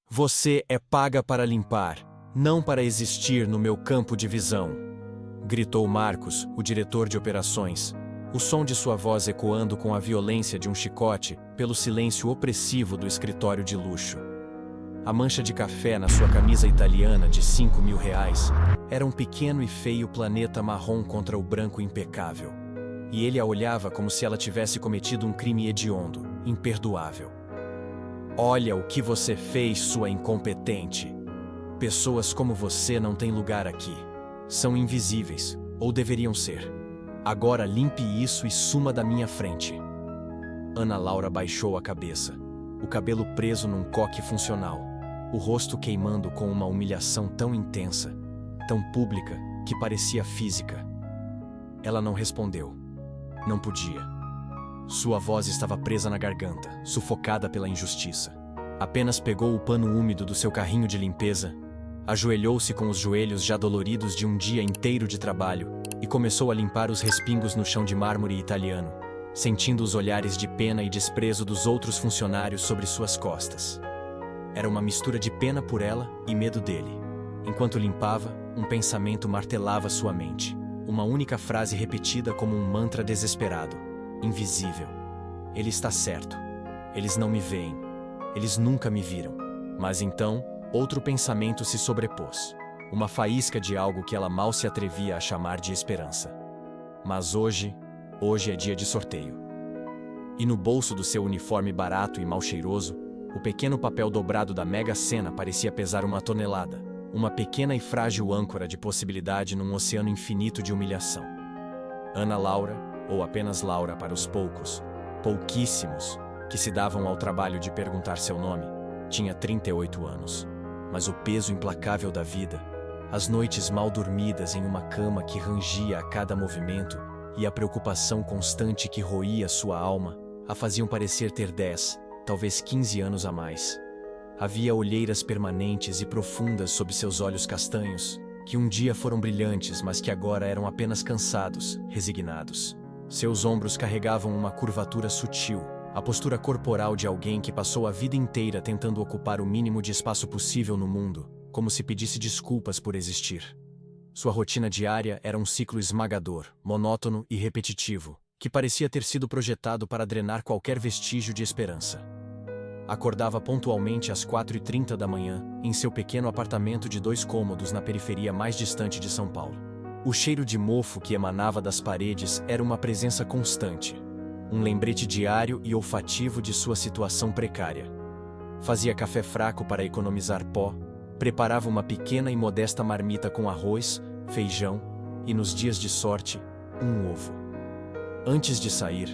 Você é paga para limpar, não para existir no meu campo de visão, gritou Marcos, o diretor de operações, o som de sua voz ecoando com a violência de um chicote pelo silêncio opressivo do escritório de luxo. A mancha de café na sua camisa italiana de R$ 5.000 era um pequeno e feio planeta marrom contra o branco impecável. E ele a olhava como se ela tivesse cometido um crime hediondo, imperdoável. Olha o que você fez, sua incompetente. Pessoas como você não têm lugar aqui. São invisíveis, ou deveriam ser. Agora limpe isso e suma da minha frente. Ana Laura baixou a cabeça, o cabelo preso num coque funcional, o rosto queimando com uma humilhação tão intensa, tão pública, que parecia física. Ela não respondeu. Não podia. Sua voz estava presa na garganta, sufocada pela injustiça. Apenas pegou o pano úmido do seu carrinho de limpeza, ajoelhou-se com os joelhos já doloridos de um dia inteiro de trabalho e começou a limpar os respingos no chão de mármore italiano, sentindo os olhares de pena e desprezo dos outros funcionários sobre suas costas. Era uma mistura de pena por ela e medo dele. Enquanto limpava, um pensamento martelava sua mente. Uma única frase repetida como um mantra desesperado. Invisível. Ele está certo. Eles não me veem. Eles nunca me viram. Mas então, outro pensamento se sobrepôs. Uma faísca de algo que ela mal se atrevia a chamar de esperança. Mas hoje é dia de sorteio. E no bolso do seu uniforme barato e mal cheiroso, o pequeno papel dobrado da Mega Sena parecia pesar 1 tonelada. Uma pequena e frágil âncora de possibilidade num oceano infinito de humilhação. Ana Laura, ou apenas Laura para os poucos, pouquíssimos, que se davam ao trabalho de perguntar seu nome, tinha 38 anos. Mas o peso implacável da vida, as noites mal dormidas em uma cama que rangia a cada movimento e a preocupação constante que roía sua alma, a faziam parecer ter 10, talvez 15 anos a mais. Havia olheiras permanentes e profundas sob seus olhos castanhos, que um dia foram brilhantes, mas que agora eram apenas cansados, resignados. Seus ombros carregavam uma curvatura sutil, a postura corporal de alguém que passou a vida inteira tentando ocupar o mínimo de espaço possível no mundo, como se pedisse desculpas por existir. Sua rotina diária era um ciclo esmagador, monótono e repetitivo, que parecia ter sido projetado para drenar qualquer vestígio de esperança. Acordava pontualmente às 4h30 da manhã, em seu pequeno apartamento de 2 cômodos na periferia mais distante de São Paulo. O cheiro de mofo que emanava das paredes era uma presença constante, um lembrete diário e olfativo de sua situação precária. Fazia café fraco para economizar pó, preparava uma pequena e modesta marmita com arroz, feijão e, nos dias de sorte, um ovo. Antes de sair,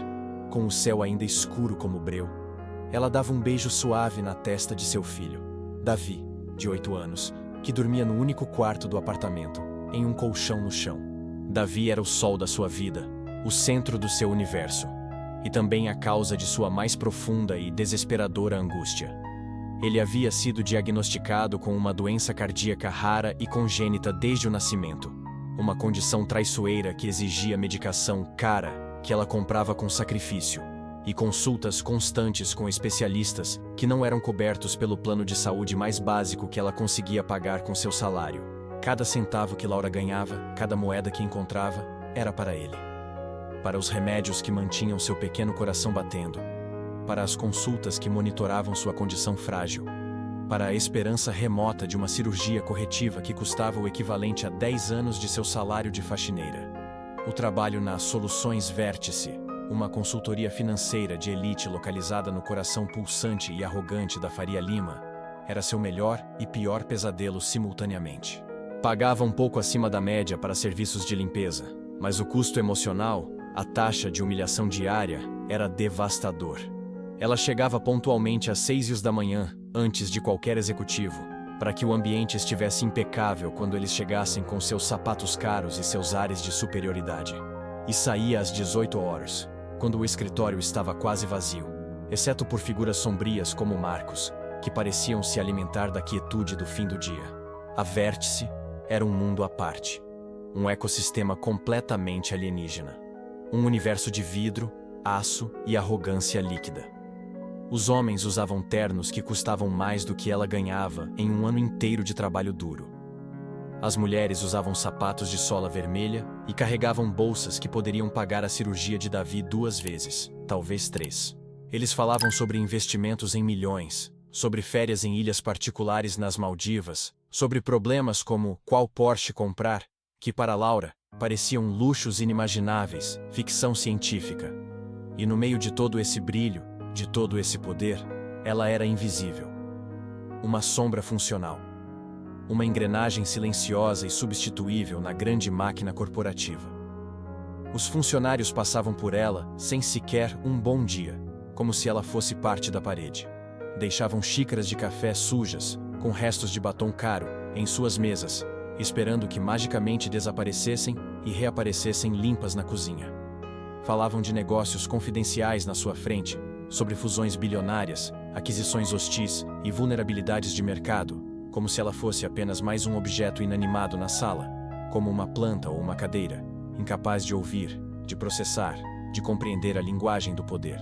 com o céu ainda escuro como breu, ela dava um beijo suave na testa de seu filho, Davi, de 8 anos, que dormia no único quarto do apartamento, em um colchão no chão. Davi era o sol da sua vida, o centro do seu universo, e também a causa de sua mais profunda e desesperadora angústia. Ele havia sido diagnosticado com uma doença cardíaca rara e congênita desde o nascimento, uma condição traiçoeira que exigia medicação cara que ela comprava com sacrifício, e consultas constantes com especialistas que não eram cobertos pelo plano de saúde mais básico que ela conseguia pagar com seu salário. Cada centavo que Laura ganhava, cada moeda que encontrava, era para ele. Para os remédios que mantinham seu pequeno coração batendo, para as consultas que monitoravam sua condição frágil, para a esperança remota de uma cirurgia corretiva que custava o equivalente a 10 anos de seu salário de faxineira. O trabalho na Soluções Vértice, uma consultoria financeira de elite localizada no coração pulsante e arrogante da Faria Lima, era seu melhor e pior pesadelo simultaneamente. Pagava um pouco acima da média para serviços de limpeza, mas o custo emocional, a taxa de humilhação diária, era devastador. Ela chegava pontualmente às 6 da manhã, antes de qualquer executivo, para que o ambiente estivesse impecável quando eles chegassem com seus sapatos caros e seus ares de superioridade. E saía às 18 horas, quando o escritório estava quase vazio, exceto por figuras sombrias como Marcos, que pareciam se alimentar da quietude do fim do dia. A Vértice era um mundo à parte, um ecossistema completamente alienígena. Um universo de vidro, aço e arrogância líquida. Os homens usavam ternos que custavam mais do que ela ganhava em um ano inteiro de trabalho duro. As mulheres usavam sapatos de sola vermelha e carregavam bolsas que poderiam pagar a cirurgia de Davi 2 vezes, talvez 3. Eles falavam sobre investimentos em milhões, sobre férias em ilhas particulares nas Maldivas, sobre problemas como qual Porsche comprar, que para Laura pareciam luxos inimagináveis, ficção científica. E no meio de todo esse brilho, de todo esse poder, ela era invisível. Uma sombra funcional. Uma engrenagem silenciosa e substituível na grande máquina corporativa. Os funcionários passavam por ela sem sequer um bom dia, como se ela fosse parte da parede. Deixavam xícaras de café sujas, com restos de batom caro, em suas mesas, esperando que magicamente desaparecessem e reaparecessem limpas na cozinha. Falavam de negócios confidenciais na sua frente, sobre fusões bilionárias, aquisições hostis e vulnerabilidades de mercado, como se ela fosse apenas mais um objeto inanimado na sala, como uma planta ou uma cadeira, incapaz de ouvir, de processar, de compreender a linguagem do poder.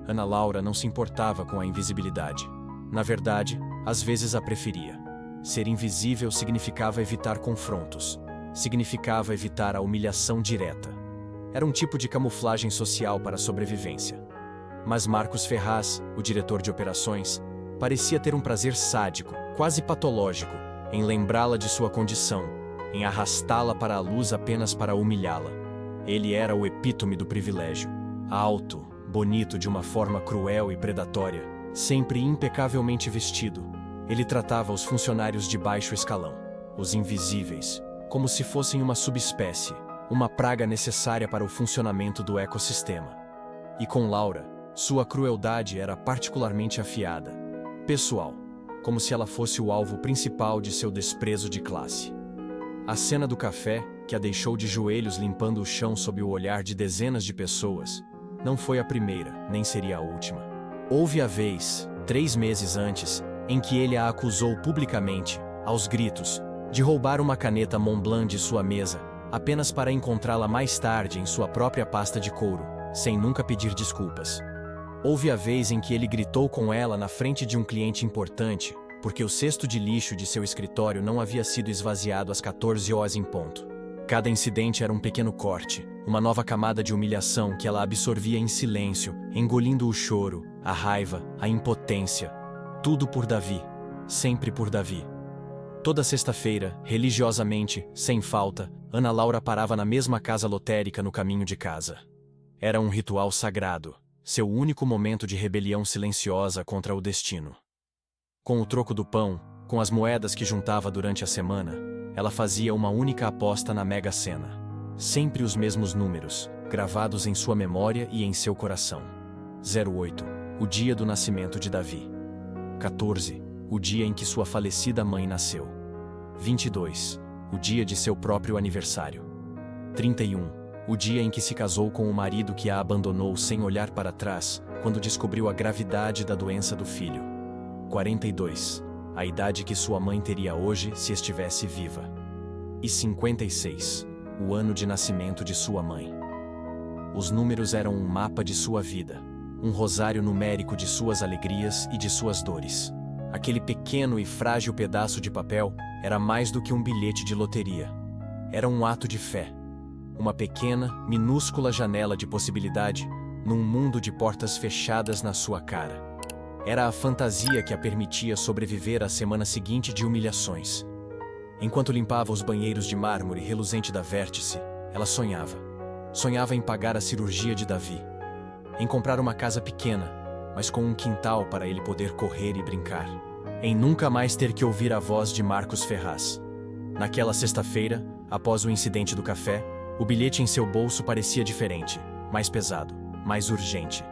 Ana Laura não se importava com a invisibilidade. Na verdade, às vezes a preferia. Ser invisível significava evitar confrontos, significava evitar a humilhação direta. Era um tipo de camuflagem social para a sobrevivência. Mas Marcos Ferraz, o diretor de operações, parecia ter um prazer sádico, quase patológico, em lembrá-la de sua condição, em arrastá-la para a luz apenas para humilhá-la. Ele era o epítome do privilégio. Alto, bonito de uma forma cruel e predatória, sempre impecavelmente vestido, ele tratava os funcionários de baixo escalão, os invisíveis, como se fossem uma subespécie, uma praga necessária para o funcionamento do ecossistema. E com Laura, sua crueldade era particularmente afiada, pessoal, como se ela fosse o alvo principal de seu desprezo de classe. A cena do café, que a deixou de joelhos limpando o chão sob o olhar de dezenas de pessoas, não foi a primeira, nem seria a última. Houve a vez, 3 meses antes, em que ele a acusou publicamente, aos gritos, de roubar uma caneta Montblanc de sua mesa, apenas para encontrá-la mais tarde em sua própria pasta de couro, sem nunca pedir desculpas. Houve a vez em que ele gritou com ela na frente de um cliente importante, porque o cesto de lixo de seu escritório não havia sido esvaziado às 14 horas em ponto. Cada incidente era um pequeno corte, uma nova camada de humilhação que ela absorvia em silêncio, engolindo o choro, a raiva, a impotência. Tudo por Davi. Sempre por Davi. Toda sexta-feira, religiosamente, sem falta, Ana Laura parava na mesma casa lotérica no caminho de casa. Era um ritual sagrado, seu único momento de rebelião silenciosa contra o destino. Com o troco do pão, com as moedas que juntava durante a semana, ela fazia uma única aposta na Mega Sena. Sempre os mesmos números, gravados em sua memória e em seu coração. 08, o dia do nascimento de Davi. 14, o dia em que sua falecida mãe nasceu. 22, o dia de seu próprio aniversário. 31, o dia em que se casou com o marido que a abandonou sem olhar para trás, quando descobriu a gravidade da doença do filho. 42, a idade que sua mãe teria hoje se estivesse viva. E 56, o ano de nascimento de sua mãe. Os números eram um mapa de sua vida, um rosário numérico de suas alegrias e de suas dores. Aquele pequeno e frágil pedaço de papel era mais do que um bilhete de loteria. Era um ato de fé. Uma pequena, minúscula janela de possibilidade num mundo de portas fechadas na sua cara. Era a fantasia que a permitia sobreviver à semana seguinte de humilhações. Enquanto limpava os banheiros de mármore reluzente da Vértice, ela sonhava. Sonhava em pagar a cirurgia de Davi. Em comprar uma casa pequena, mas com um quintal para ele poder correr e brincar. Em nunca mais ter que ouvir a voz de Marcos Ferraz. Naquela sexta-feira, após o incidente do café, o bilhete em seu bolso parecia diferente, mais pesado, mais urgente.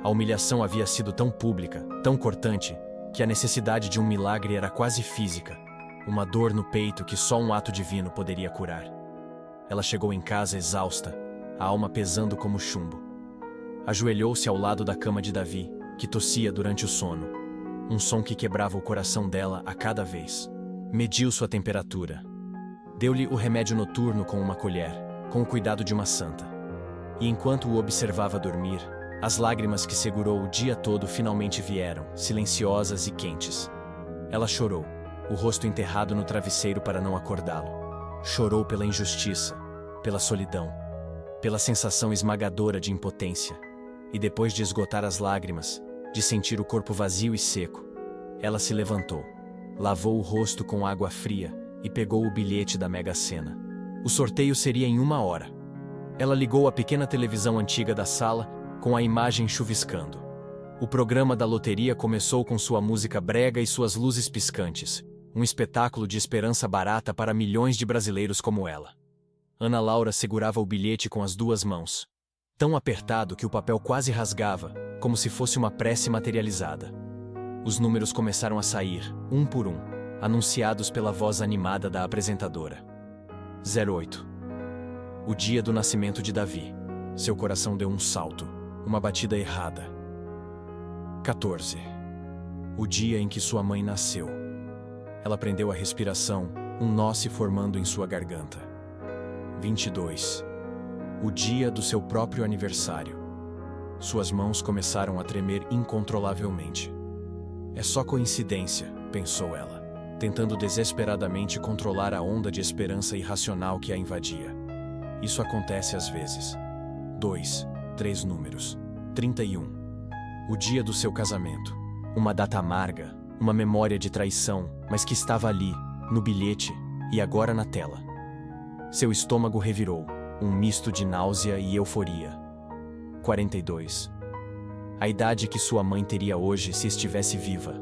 A humilhação havia sido tão pública, tão cortante, que a necessidade de um milagre era quase física, uma dor no peito que só um ato divino poderia curar. Ela chegou em casa exausta, a alma pesando como chumbo. Ajoelhou-se ao lado da cama de Davi, que tossia durante o sono, um som que quebrava o coração dela a cada vez. Mediu sua temperatura. Deu-lhe o remédio noturno com uma colher, com o cuidado de uma santa. E enquanto o observava dormir, As lágrimas que segurou o dia todo finalmente vieram, silenciosas e quentes. Ela chorou, o rosto enterrado no travesseiro para não acordá-lo. Chorou pela injustiça, pela solidão, pela sensação esmagadora de impotência. E depois de esgotar as lágrimas, de sentir o corpo vazio e seco, ela se levantou, lavou o rosto com água fria e pegou o bilhete da Mega Sena. O sorteio seria em 1 hora. Ela ligou a pequena televisão antiga da sala, com a imagem chuviscando. O programa da loteria começou com sua música brega e suas luzes piscantes, um espetáculo de esperança barata para milhões de brasileiros como ela. Ana Laura segurava o bilhete com as 2 mãos, tão apertado que o papel quase rasgava, como se fosse uma prece materializada. Os números começaram a sair, um por um, anunciados pela voz animada da apresentadora. 08. O dia do nascimento de Davi. Seu coração deu um salto, uma batida errada. 14. O dia em que sua mãe nasceu. Ela prendeu a respiração, um nó se formando em sua garganta. 22. O dia do seu próprio aniversário. Suas mãos começaram a tremer incontrolavelmente. É só coincidência, pensou ela, tentando desesperadamente controlar a onda de esperança irracional que a invadia. Isso acontece às vezes. 2, 3 números. 31. O dia do seu casamento. Uma data amarga, uma memória de traição, mas que estava ali, no bilhete, e agora na tela. Seu estômago revirou, um misto de náusea e euforia. 42. A idade que sua mãe teria hoje se estivesse viva.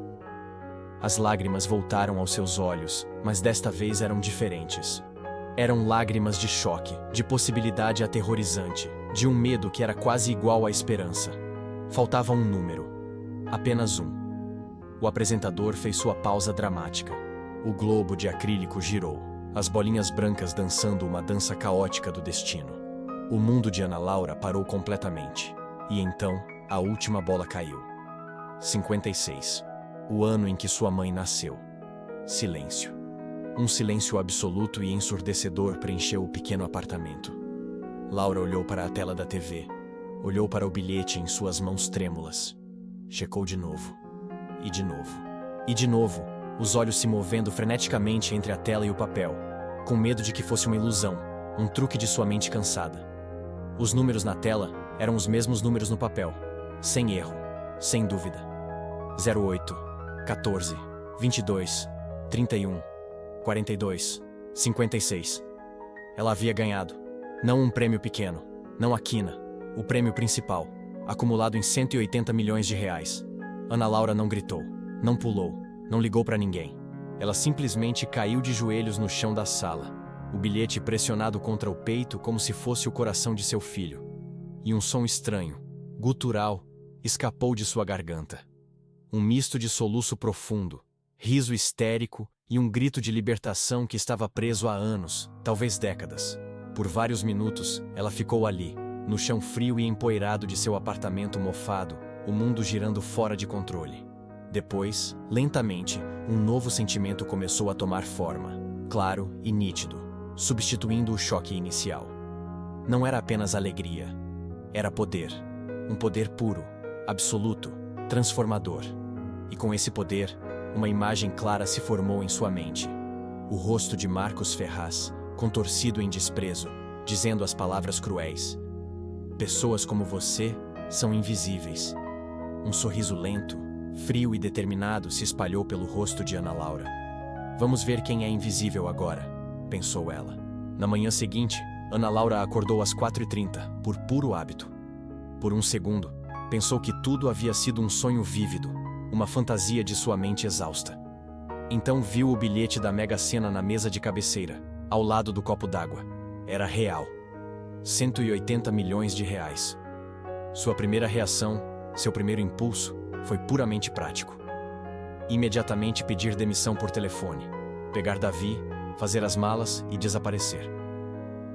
As lágrimas voltaram aos seus olhos, mas desta vez eram diferentes. Eram lágrimas de choque, de possibilidade aterrorizante, de um medo que era quase igual à esperança. Faltava um número. Apenas um. O apresentador fez sua pausa dramática. O globo de acrílico girou, as bolinhas brancas dançando uma dança caótica do destino. O mundo de Ana Laura parou completamente. E então, a última bola caiu. 56. O ano em que sua mãe nasceu. Silêncio. Um silêncio absoluto e ensurdecedor preencheu o pequeno apartamento. Laura olhou para a tela da TV. Olhou para o bilhete em suas mãos trêmulas. Checou de novo. E de novo. E de novo, os olhos se movendo freneticamente entre a tela e o papel, com medo de que fosse uma ilusão, um truque de sua mente cansada. Os números na tela eram os mesmos números no papel, sem erro, sem dúvida. 08, 14, 22, 31, 42, 56. Ela havia ganhado. Não um prêmio pequeno, não a quina, o prêmio principal, acumulado em 180 milhões de reais. Ana Laura não gritou, não pulou, não ligou para ninguém. Ela simplesmente caiu de joelhos no chão da sala, o bilhete pressionado contra o peito como se fosse o coração de seu filho. E um som estranho, gutural, escapou de sua garganta. Um misto de soluço profundo, riso histérico e um grito de libertação que estava preso há anos, talvez décadas. Por vários minutos, ela ficou ali, no chão frio e empoeirado de seu apartamento mofado, o mundo girando fora de controle. Depois, lentamente, um novo sentimento começou a tomar forma, claro e nítido, substituindo o choque inicial. Não era apenas alegria. Era poder. Um poder puro, absoluto, transformador. E com esse poder, uma imagem clara se formou em sua mente. O rosto de Marcos Ferraz, contorcido em desprezo, dizendo as palavras cruéis: "Pessoas como você são invisíveis." Um sorriso lento, frio e determinado se espalhou pelo rosto de Ana Laura. "Vamos ver quem é invisível agora", pensou ela. Na manhã seguinte, Ana Laura acordou às 4h30, por puro hábito. Por um segundo, pensou que tudo havia sido um sonho vívido, uma fantasia de sua mente exausta. Então viu o bilhete da Mega Sena na mesa de cabeceira, ao lado do copo d'água. Era real. 180 milhões de reais. Sua primeira reação, seu primeiro impulso, foi puramente prático. Imediatamente pedir demissão por telefone, pegar Davi, fazer as malas e desaparecer.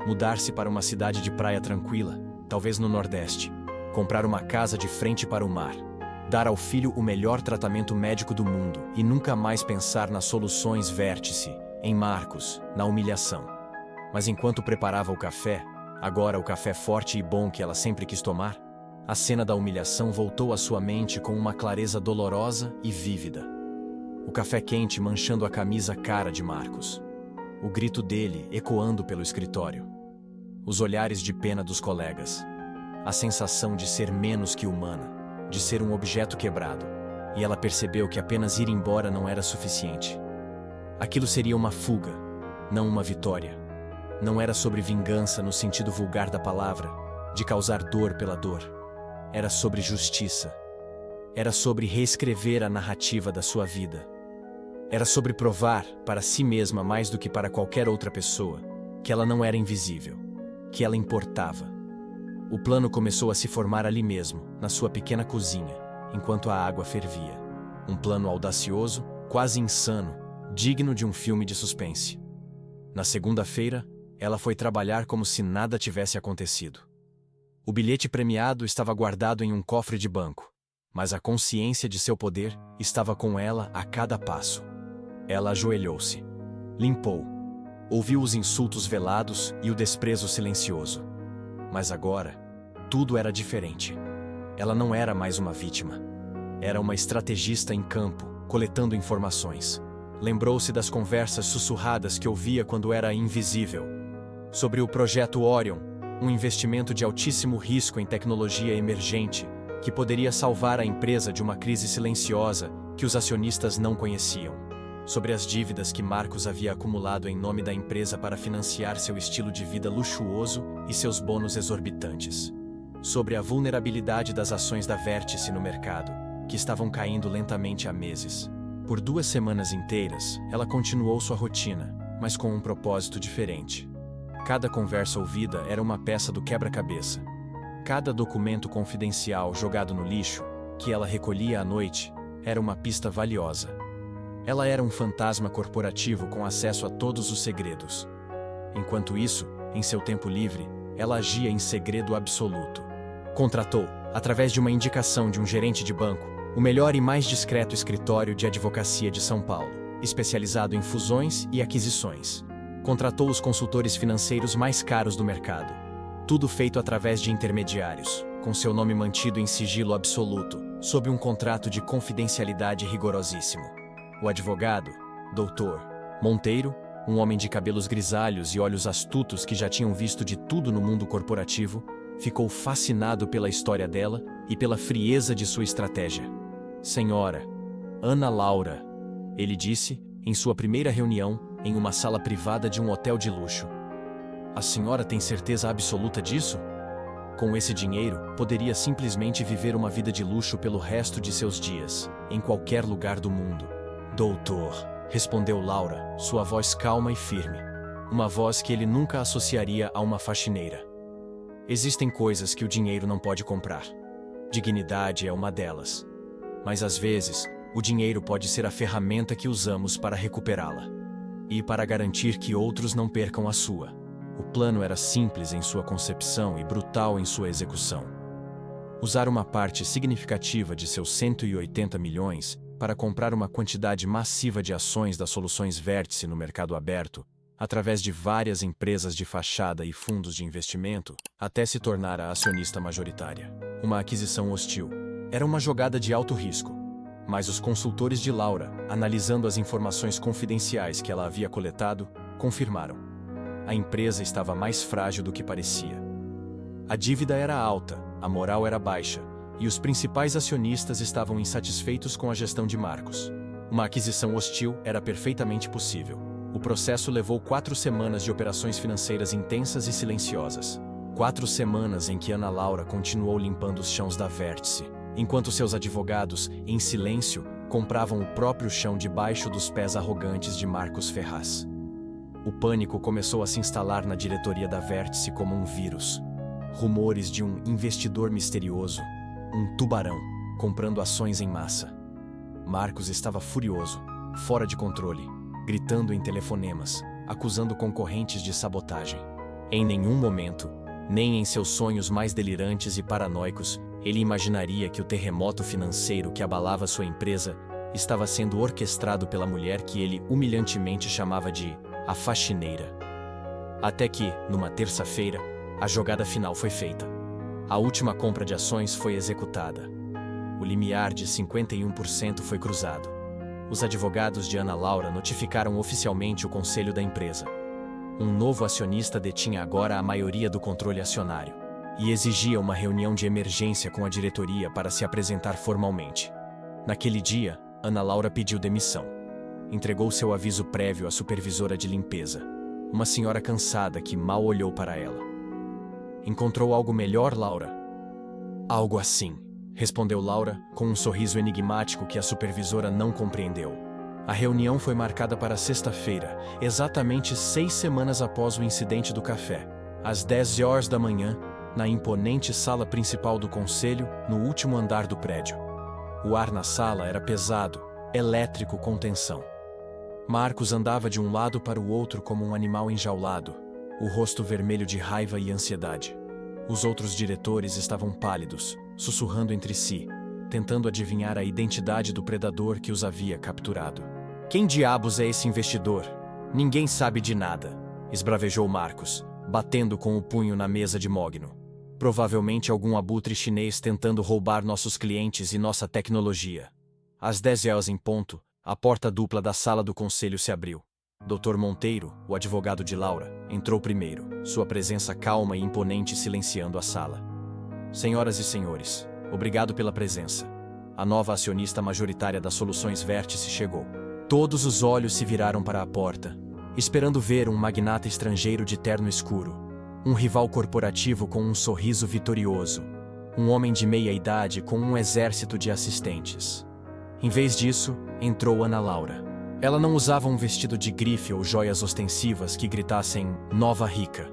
Mudar-se para uma cidade de praia tranquila, talvez no Nordeste, comprar uma casa de frente para o mar, dar ao filho o melhor tratamento médico do mundo e nunca mais pensar nas soluções vértice, em Marcos, na humilhação. Mas enquanto preparava o café, agora o café forte e bom que ela sempre quis tomar, A cena da humilhação voltou à sua mente com uma clareza dolorosa e vívida. O café quente manchando a camisa cara de Marcos. O grito dele ecoando pelo escritório. Os olhares de pena dos colegas. A sensação de ser menos que humana, de ser um objeto quebrado. E ela percebeu que apenas ir embora não era suficiente. Aquilo seria uma fuga, não uma vitória. Não era sobre vingança no sentido vulgar da palavra, de causar dor pela dor. Era sobre justiça. Era sobre reescrever a narrativa da sua vida. Era sobre provar para si mesma mais do que para qualquer outra pessoa que ela não era invisível, que ela importava. O plano começou a se formar ali mesmo, na sua pequena cozinha, enquanto a água fervia. Um plano audacioso, quase insano, digno de um filme de suspense. Na segunda-feira, ela foi trabalhar como se nada tivesse acontecido. O bilhete premiado estava guardado em um cofre de banco, mas a consciência de seu poder estava com ela a cada passo. Ela ajoelhou-se, limpou, ouviu os insultos velados e o desprezo silencioso. Mas agora, tudo era diferente. Ela não era mais uma vítima. Era uma estrategista em campo, coletando informações. Lembrou-se das conversas sussurradas que ouvia quando era invisível. Sobre o projeto Orion, um investimento de altíssimo risco em tecnologia emergente, que poderia salvar a empresa de uma crise silenciosa que os acionistas não conheciam. Sobre as dívidas que Marcos havia acumulado em nome da empresa para financiar seu estilo de vida luxuoso e seus bônus exorbitantes. Sobre a vulnerabilidade das ações da Vértice no mercado, que estavam caindo lentamente há meses. Por 2 semanas inteiras, ela continuou sua rotina, mas com um propósito diferente. Cada conversa ouvida era uma peça do quebra-cabeça. Cada documento confidencial jogado no lixo, que ela recolhia à noite, era uma pista valiosa. Ela era um fantasma corporativo com acesso a todos os segredos. Enquanto isso, em seu tempo livre, ela agia em segredo absoluto. Contratou, através de uma indicação de um gerente de banco, o melhor e mais discreto escritório de advocacia de São Paulo, especializado em fusões e aquisições. Contratou os consultores financeiros mais caros do mercado. Tudo feito através de intermediários, com seu nome mantido em sigilo absoluto, sob um contrato de confidencialidade rigorosíssimo. O advogado, Dr. Monteiro, um homem de cabelos grisalhos e olhos astutos que já tinham visto de tudo no mundo corporativo, ficou fascinado pela história dela e pela frieza de sua estratégia. Senhora, Ana Laura, ele disse, em sua primeira reunião, em uma sala privada de um hotel de luxo. A senhora tem certeza absoluta disso? Com esse dinheiro, poderia simplesmente viver uma vida de luxo pelo resto de seus dias, em qualquer lugar do mundo. Doutor, respondeu Laura, sua voz calma e firme. Uma voz que ele nunca associaria a uma faxineira. Existem coisas que o dinheiro não pode comprar. Dignidade é uma delas. Mas às vezes, o dinheiro pode ser a ferramenta que usamos para recuperá-la. E para garantir que outros não percam a sua. O plano era simples em sua concepção e brutal em sua execução. Usar uma parte significativa de seus 180 milhões para comprar uma quantidade massiva de ações das soluções Vértice no mercado aberto, através de várias empresas de fachada e fundos de investimento, até se tornar a acionista majoritária. Uma aquisição hostil. Era uma jogada de alto risco. Mas os consultores de Laura, analisando as informações confidenciais que ela havia coletado, confirmaram. A empresa estava mais frágil do que parecia. A dívida era alta, a moral era baixa, e os principais acionistas estavam insatisfeitos com a gestão de Marcos. Uma aquisição hostil era perfeitamente possível. O processo levou 4 semanas de operações financeiras intensas e silenciosas. 4 semanas em que Ana Laura continuou limpando os chãos da Vértice, enquanto seus advogados, em silêncio, compravam o próprio chão debaixo dos pés arrogantes de Marcos Ferraz. O pânico começou a se instalar na diretoria da Vértice como um vírus. Rumores de um investidor misterioso, um tubarão, comprando ações em massa. Marcos estava furioso, fora de controle, gritando em telefonemas, acusando concorrentes de sabotagem. Em nenhum momento, nem em seus sonhos mais delirantes e paranoicos, ele imaginaria que o terremoto financeiro que abalava sua empresa estava sendo orquestrado pela mulher que ele humilhantemente chamava de a faxineira. Até que, numa terça-feira, a jogada final foi feita. A última compra de ações foi executada. O limiar de 51% foi cruzado. Os advogados de Ana Laura notificaram oficialmente o conselho da empresa. Um novo acionista detinha agora a maioria do controle acionário e exigia uma reunião de emergência com a diretoria para se apresentar formalmente. Naquele dia, Ana Laura pediu demissão. Entregou seu aviso prévio à supervisora de limpeza, uma senhora cansada que mal olhou para ela. Encontrou algo melhor, Laura? Algo assim, respondeu Laura, com um sorriso enigmático que a supervisora não compreendeu. A reunião foi marcada para sexta-feira, exatamente 6 semanas após o incidente do café, às 10 horas da manhã, na imponente sala principal do conselho, no último andar do prédio. O ar na sala era pesado, elétrico com tensão. Marcos andava de um lado para o outro como um animal enjaulado, o rosto vermelho de raiva e ansiedade. Os outros diretores estavam pálidos, sussurrando entre si, tentando adivinhar a identidade do predador que os havia capturado. Quem diabos é esse investidor? Ninguém sabe de nada, esbravejou Marcos, batendo com o punho na mesa de mogno. Provavelmente algum abutre chinês tentando roubar nossos clientes e nossa tecnologia. Às 10 horas em ponto, a porta dupla da sala do conselho se abriu. Dr. Monteiro, o advogado de Laura, entrou primeiro, sua presença calma e imponente silenciando a sala. Senhoras e senhores, obrigado pela presença. A nova acionista majoritária das Soluções Vértice chegou. Todos os olhos se viraram para a porta, esperando ver um magnata estrangeiro de terno escuro, um rival corporativo com um sorriso vitorioso, um homem de meia idade com um exército de assistentes. Em vez disso, entrou Ana Laura. Ela não usava um vestido de grife ou joias ostensivas que gritassem "Nova Rica".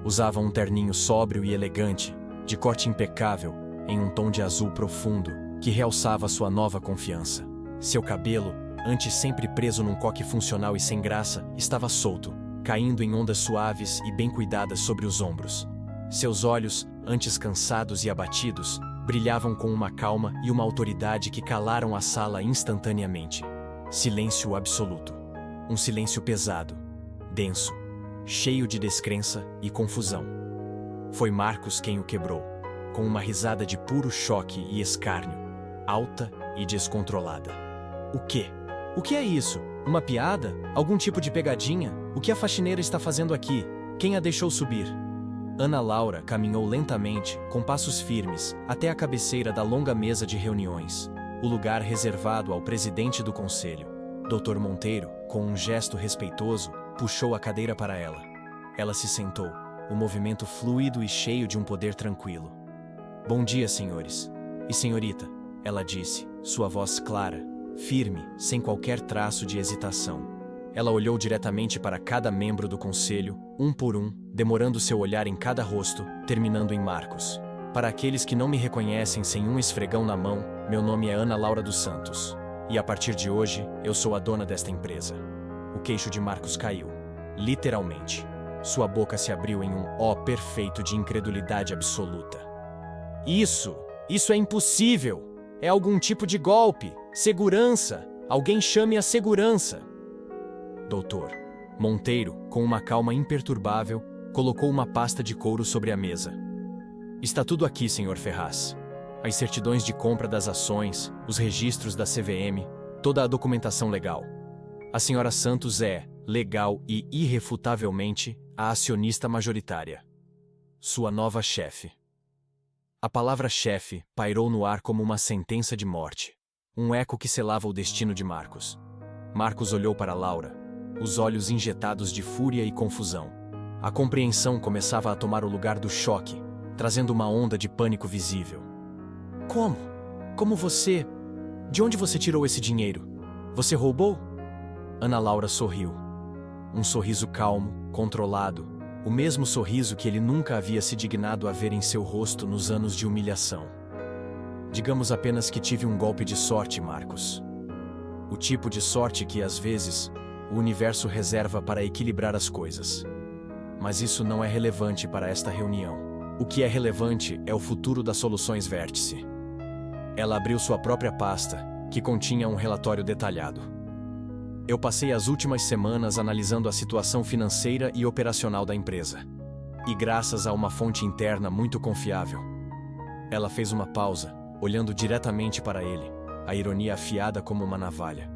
Usava um terninho sóbrio e elegante, de corte impecável, em um tom de azul profundo, que realçava sua nova confiança. Seu cabelo, antes sempre preso num coque funcional e sem graça, estava solto, caindo em ondas suaves e bem cuidadas sobre os ombros. Seus olhos, antes cansados e abatidos, brilhavam com uma calma e uma autoridade que calaram a sala instantaneamente. Silêncio absoluto. Um silêncio pesado, denso, cheio de descrença e confusão. Foi Marcos quem o quebrou, com uma risada de puro choque e escárnio, alta e descontrolada. O quê? O que é isso? Uma piada? Algum tipo de pegadinha? O que a faxineira está fazendo aqui? Quem a deixou subir? Ana Laura caminhou lentamente, com passos firmes, até a cabeceira da longa mesa de reuniões, o lugar reservado ao presidente do conselho. Dr. Monteiro, com um gesto respeitoso, puxou a cadeira para ela. Ela se sentou, o movimento fluido e cheio de um poder tranquilo. Bom dia, senhores. E senhorita, ela disse, sua voz clara, firme, sem qualquer traço de hesitação. Ela olhou diretamente para cada membro do conselho, um por um, demorando seu olhar em cada rosto, terminando em Marcos. Para aqueles que não me reconhecem sem um esfregão na mão, meu nome é Ana Laura dos Santos. E a partir de hoje, eu sou a dona desta empresa. O queixo de Marcos caiu. Literalmente. Sua boca se abriu em um ó perfeito de incredulidade absoluta. Isso é impossível! É algum tipo de golpe! Segurança! Alguém chame a segurança! Doutor Monteiro, com uma calma imperturbável, colocou uma pasta de couro sobre a mesa. Está tudo aqui, Sr. Ferraz. As certidões de compra das ações, os registros da CVM, toda a documentação legal. A Sra. Santos é, legal e irrefutavelmente, a acionista majoritária. Sua nova chefe. A palavra chefe pairou no ar como uma sentença de morte. Um eco que selava o destino de Marcos. Marcos olhou para Laura, os olhos injetados de fúria e confusão. A compreensão começava a tomar o lugar do choque, trazendo uma onda de pânico visível. Como? Como você? De onde você tirou esse dinheiro? Você roubou? Ana Laura sorriu. Um sorriso calmo, controlado, o mesmo sorriso que ele nunca havia se dignado a ver em seu rosto nos anos de humilhação. Digamos apenas que tive um golpe de sorte, Marcos. O tipo de sorte que, às vezes, o universo reserva para equilibrar as coisas. Mas isso não é relevante para esta reunião. O que é relevante é o futuro das Soluções Vértice. Ela abriu sua própria pasta, que continha um relatório detalhado. Eu passei as últimas semanas analisando a situação financeira e operacional da empresa. E graças a uma fonte interna muito confiável, Ela fez uma pausa, olhando diretamente para ele, a ironia afiada como uma navalha.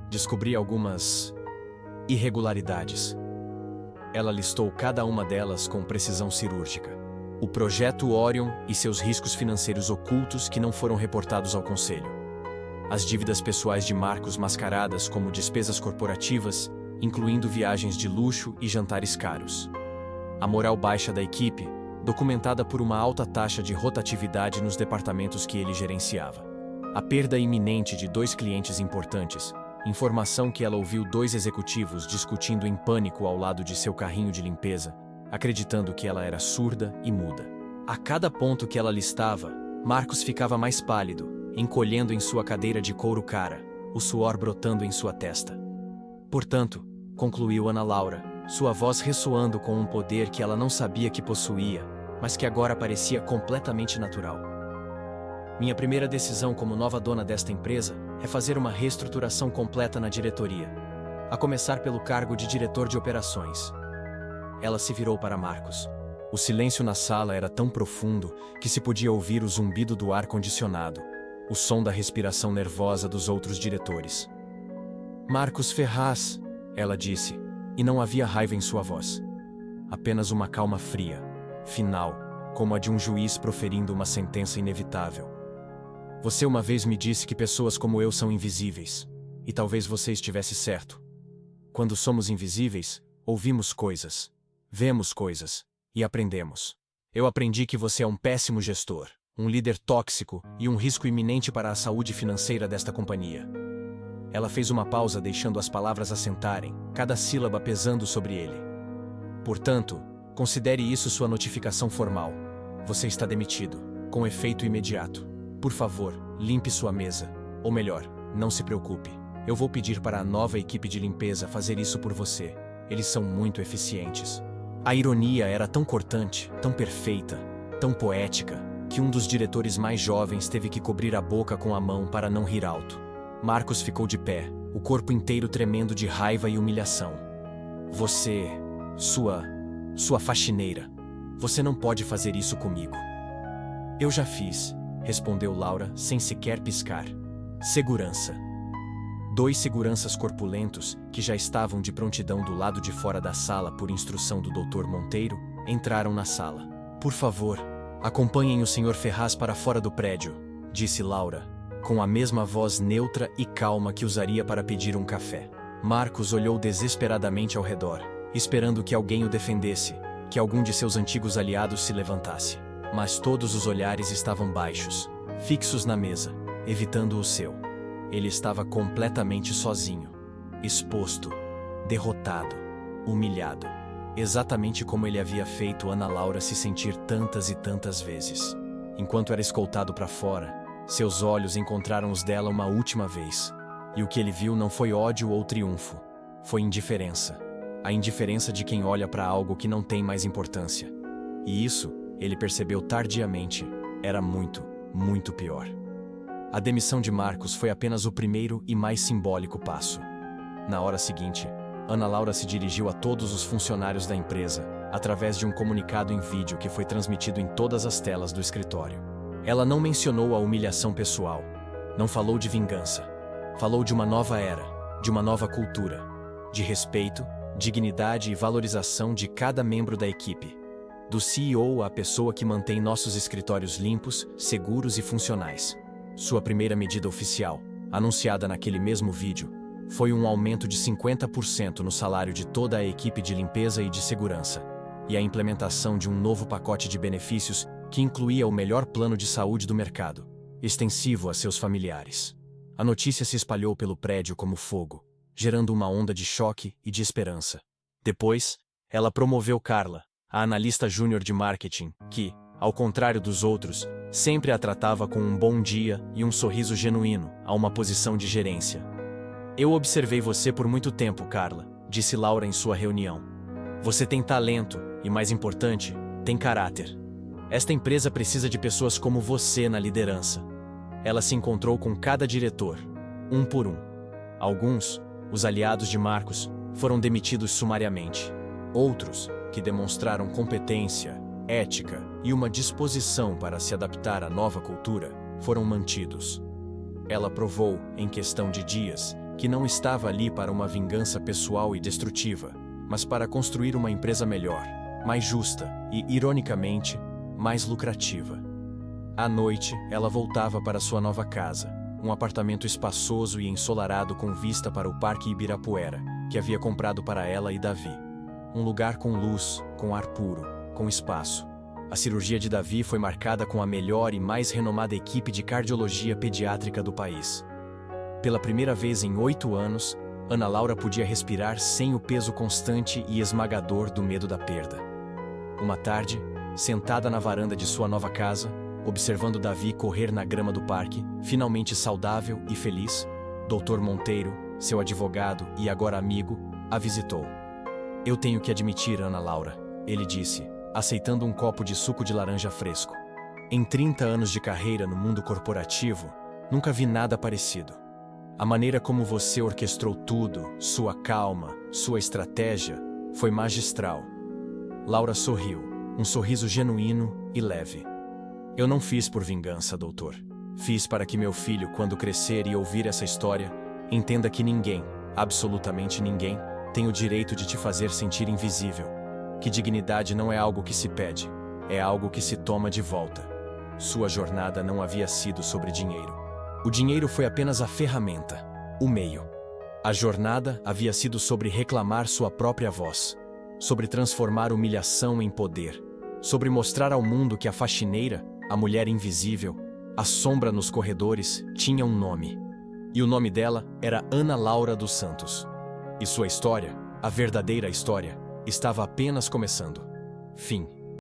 Descobri algumas irregularidades. Ela listou cada uma delas com precisão cirúrgica. O projeto Orion e seus riscos financeiros ocultos que não foram reportados ao conselho. As dívidas pessoais de Marcus mascaradas como despesas corporativas, incluindo viagens de luxo e jantares caros. A moral baixa da equipe, documentada por uma alta taxa de rotatividade nos departamentos que ele gerenciava. A perda iminente de 2 clientes importantes, informação que ela ouviu 2 executivos discutindo em pânico ao lado de seu carrinho de limpeza, acreditando que ela era surda e muda. A cada ponto que ela listava, Marcus ficava mais pálido, encolhendo em sua cadeira de couro cara, o suor brotando em sua testa. Portanto, concluiu Ana Laura, sua voz ressoando com um poder que ela não sabia que possuía, mas que agora parecia completamente natural. Minha primeira decisão como nova dona desta empresa é fazer uma reestruturação completa na diretoria, a começar pelo cargo de diretor de operações. Ela se virou para Marcus. O silêncio na sala era tão profundo que se podia ouvir o zumbido do ar-condicionado, o som da respiração nervosa dos outros diretores. Marcus Ferraz, ela disse, e não havia raiva em sua voz. Apenas uma calma fria, final, como a de um juiz proferindo uma sentença inevitável. Você uma vez me disse que pessoas como eu são invisíveis, e talvez você estivesse certo. Quando somos invisíveis, ouvimos coisas, vemos coisas, e aprendemos. Eu aprendi que você é um péssimo gestor, um líder tóxico e um risco iminente para a saúde financeira desta companhia. Ela fez uma pausa deixando as palavras assentarem, cada sílaba pesando sobre ele. Portanto, considere isso sua notificação formal. Você está demitido, com efeito imediato. Por favor, limpe sua mesa. Ou melhor, não se preocupe. Eu vou pedir para a nova equipe de limpeza fazer isso por você. Eles são muito eficientes. A ironia era tão cortante, tão perfeita, tão poética, que um dos diretores mais jovens teve que cobrir a boca com a mão para não rir alto. Marcus ficou de pé, o corpo inteiro tremendo de raiva e humilhação. Você... Sua faxineira. Você não pode fazer isso comigo. Eu já fiz, respondeu Laura, sem sequer piscar. Segurança. 2 seguranças corpulentos, que já estavam de prontidão do lado de fora da sala por instrução do Dr. Monteiro, entraram na sala. Por favor, acompanhem o Sr. Ferraz para fora do prédio, disse Laura, com a mesma voz neutra e calma que usaria para pedir um café. Marcus olhou desesperadamente ao redor, esperando que alguém o defendesse, que algum de seus antigos aliados se levantasse. Mas todos os olhares estavam baixos, fixos na mesa, evitando o seu. Ele estava completamente sozinho, exposto, derrotado, humilhado, exatamente como ele havia feito Ana Laura se sentir tantas e tantas vezes. Enquanto era escoltado para fora, seus olhos encontraram os dela uma última vez, e o que ele viu não foi ódio ou triunfo, foi indiferença. A indiferença de quem olha para algo que não tem mais importância. E isso, ele percebeu tardiamente, era muito, muito pior. A demissão de Marcus foi apenas o primeiro e mais simbólico passo. Na hora seguinte, Ana Laura se dirigiu a todos os funcionários da empresa, através de um comunicado em vídeo que foi transmitido em todas as telas do escritório. Ela não mencionou a humilhação pessoal, não falou de vingança. Falou de uma nova era, de uma nova cultura, de respeito, dignidade e valorização de cada membro da equipe. Do CEO à pessoa que mantém nossos escritórios limpos, seguros e funcionais. Sua primeira medida oficial, anunciada naquele mesmo vídeo, foi um aumento de 50% no salário de toda a equipe de limpeza e de segurança, e a implementação de um novo pacote de benefícios que incluía o melhor plano de saúde do mercado, extensivo a seus familiares. A notícia se espalhou pelo prédio como fogo, gerando uma onda de choque e de esperança. Depois, ela promoveu Carla, a analista júnior de marketing, que, ao contrário dos outros, sempre a tratava com um bom dia e um sorriso genuíno, a uma posição de gerência. Eu observei você por muito tempo, Carla, disse Laura em sua reunião. Você tem talento e, mais importante, tem caráter. Esta empresa precisa de pessoas como você na liderança. Ela se encontrou com cada diretor, um por um. Alguns, os aliados de Marcus, foram demitidos sumariamente. Outros, que demonstraram competência, ética e uma disposição para se adaptar à nova cultura foram mantidos. Ela provou, em questão de dias, que não estava ali para uma vingança pessoal e destrutiva, mas para construir uma empresa melhor, mais justa e, ironicamente, mais lucrativa. À noite, ela voltava para sua nova casa, um apartamento espaçoso e ensolarado com vista para o Parque Ibirapuera, que havia comprado para ela e Davi. Um lugar com luz, com ar puro, com espaço. A cirurgia de Davi foi marcada com a melhor e mais renomada equipe de cardiologia pediátrica do país. Pela primeira vez em 8 anos, Ana Laura podia respirar sem o peso constante e esmagador do medo da perda. Uma tarde, sentada na varanda de sua nova casa, observando Davi correr na grama do parque, finalmente saudável e feliz, Dr. Monteiro, seu advogado e agora amigo, a visitou. "Eu tenho que admitir, Ana Laura", ele disse, aceitando um copo de suco de laranja fresco. "Em 30 anos de carreira no mundo corporativo, nunca vi nada parecido. A maneira como você orquestrou tudo, sua calma, sua estratégia, foi magistral." Laura sorriu, um sorriso genuíno e leve. "Eu não fiz por vingança, doutor. Fiz para que meu filho, quando crescer e ouvir essa história, entenda que ninguém, absolutamente ninguém, tem o direito de te fazer sentir invisível. Que dignidade não é algo que se pede, é algo que se toma de volta. Sua jornada não havia sido sobre dinheiro. O dinheiro foi apenas a ferramenta, o meio. A jornada havia sido sobre reclamar sua própria voz, sobre transformar humilhação em poder, sobre mostrar ao mundo que a faxineira, a mulher invisível, a sombra nos corredores, tinha um nome. E o nome dela era Ana Laura dos Santos. E sua história, a verdadeira história, estava apenas começando. Fim.